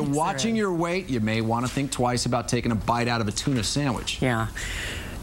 you're watching your weight, you may want to think twice about taking a bite out of a tuna sandwich. Yeah.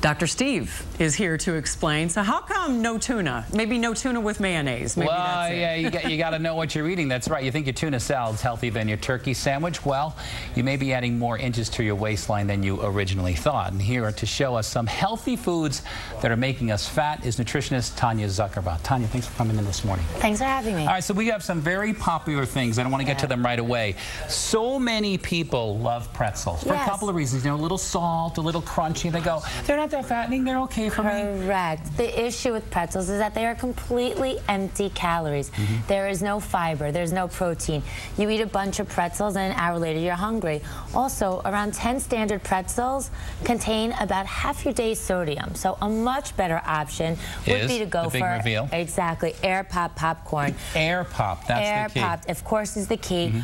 Dr. Steve is here to explain. So how come no tuna? Maybe no tuna with mayonnaise. Maybe well, that's it. yeah, you got to know what you're eating. That's right. You think your tuna salad's healthier than your turkey sandwich? Well, you may be adding more inches to your waistline than you originally thought. And here to show us some healthy foods that are making us fat is nutritionist Tanya Zuckerbrot. Tanya, thanks for coming in this morning. Thanks for having me. All right, so we have some very popular things. I don't want to get to them right away. So many people love pretzels for a couple of reasons. You know, a little salt, a little crunchy. They go, they're not that fattening, they're okay for me. Correct. The issue with pretzels is that they are completely empty calories. There is no fiber, there's no protein. You eat a bunch of pretzels and an hour later you're hungry. Also, around 10 standard pretzels contain about half your day's sodium. So a much better option would be to go for reveal. Exactly, air pop popcorn. Air pop, that's the key. Air pop, of course, is the key.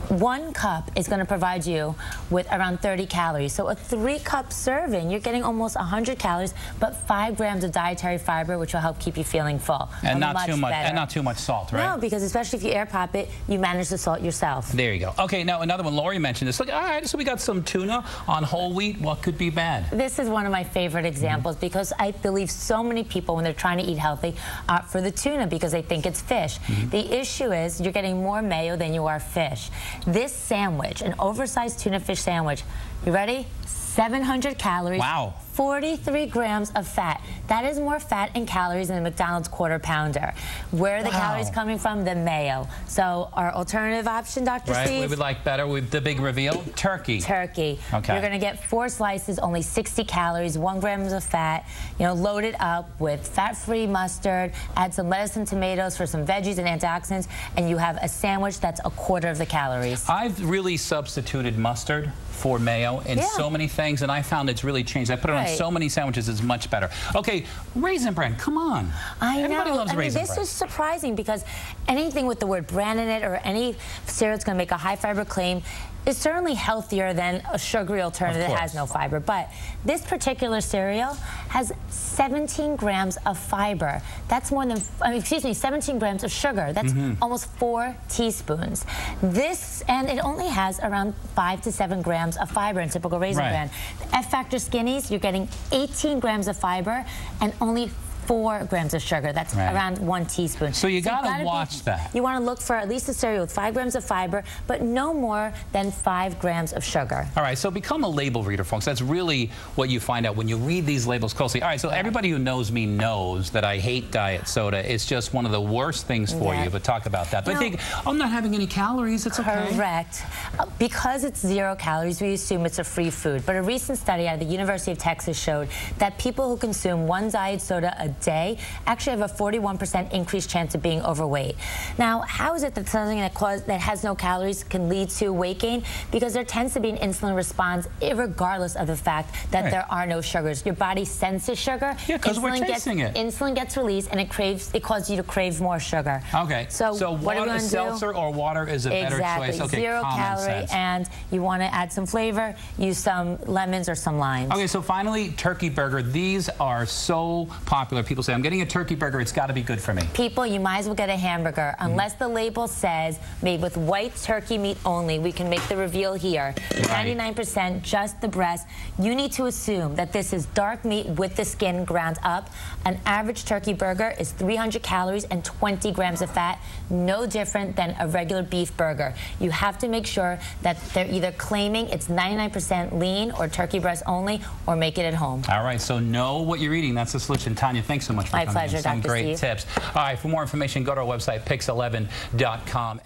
1 cup is going to provide you with around 30 calories. So a 3-cup serving, you're getting almost 100 calories, but 5 grams of dietary fiber, which will help keep you feeling full. And not too much. And not too much salt, right? No, because especially if you air pop it, you manage the salt yourself. There you go. Okay, now another one. Lori mentioned this. Look, all right, so we got some tuna on whole wheat. What could be bad? This is one of my favorite examples because I believe so many people, when they're trying to eat healthy, opt for the tuna because they think it's fish. The issue is you're getting more mayo than you are fish. This sandwich, an oversized tuna fish sandwich, you ready? 700 calories. Wow. 43 grams of fat. That is more fat and calories than a McDonald's quarter pounder. Where are the calories coming from? The mayo. So our alternative option, Dr. Steve? We would like better with the big reveal, turkey. Turkey. Okay. You're going to get 4 slices, only 60 calories, 1 gram of fat. You know, load it up with fat-free mustard, add some lettuce and tomatoes for some veggies and antioxidants, and you have a sandwich that's a quarter of the calories. I've really substituted mustard for mayo in so many things, and I found it's really changed. I put it on so many sandwiches, it's much better. Okay, Raisin Bran, come on. Everybody loves Raisin Bran. This is surprising because anything with the word bran in it or any cereal that's going to make a high fiber claim is certainly healthier than a sugary alternative that has no fiber. But this particular cereal has 17 grams of fiber. That's more than, 17 grams of sugar. That's almost 4 teaspoons. And it only has around 5 to 7 grams of fiber in typical Raisin Bran. The F-Factor Skinnies, you're getting 18 grams of fiber and only 4 grams of sugar. That's around 1 teaspoon. So you gotta watch that. You want to look for at least a cereal with 5 grams of fiber, but no more than 5 grams of sugar. All right, so become a label reader, folks. That's really what you find out when you read these labels closely. All right, so everybody who knows me knows that I hate diet soda. It's just one of the worst things for you, but talk about that. But I think, I'm not having any calories, it's okay. Correct. Because it's 0 calories, we assume it's a free food. But a recent study out of the University of Texas showed that people who consume 1 diet soda a day actually have a 41% increased chance of being overweight. Now, how is it that something that has no calories can lead to weight gain? Because there tends to be an insulin response regardless of the fact that there are no sugars. Your body senses sugar. Yeah, because we're tasting it. Insulin gets released and it causes you to crave more sugar. Okay. So what water, seltzer or water is a better choice. Okay, 0 calorie, and you want to add some flavor, use some lemons or some limes. Okay, so finally, turkey burger. These are so popular. People say, I'm getting a turkey burger, it's got to be good for me. People, you might as well get a hamburger. Unless the label says made with white turkey meat only, we can make the reveal here. 99% just the breast. You need to assume that this is dark meat with the skin ground up. An average turkey burger is 300 calories and 20 grams of fat, no different than a regular beef burger. You have to make sure that they're either claiming it's 99% lean or turkey breast only, or make it at home. All right, so know what you're eating. That's the solution. Tanya, thanks so much for coming in. My pleasure, Dr. Some great Steve. tips. All right, for more information, go to our website, WPIX11.com.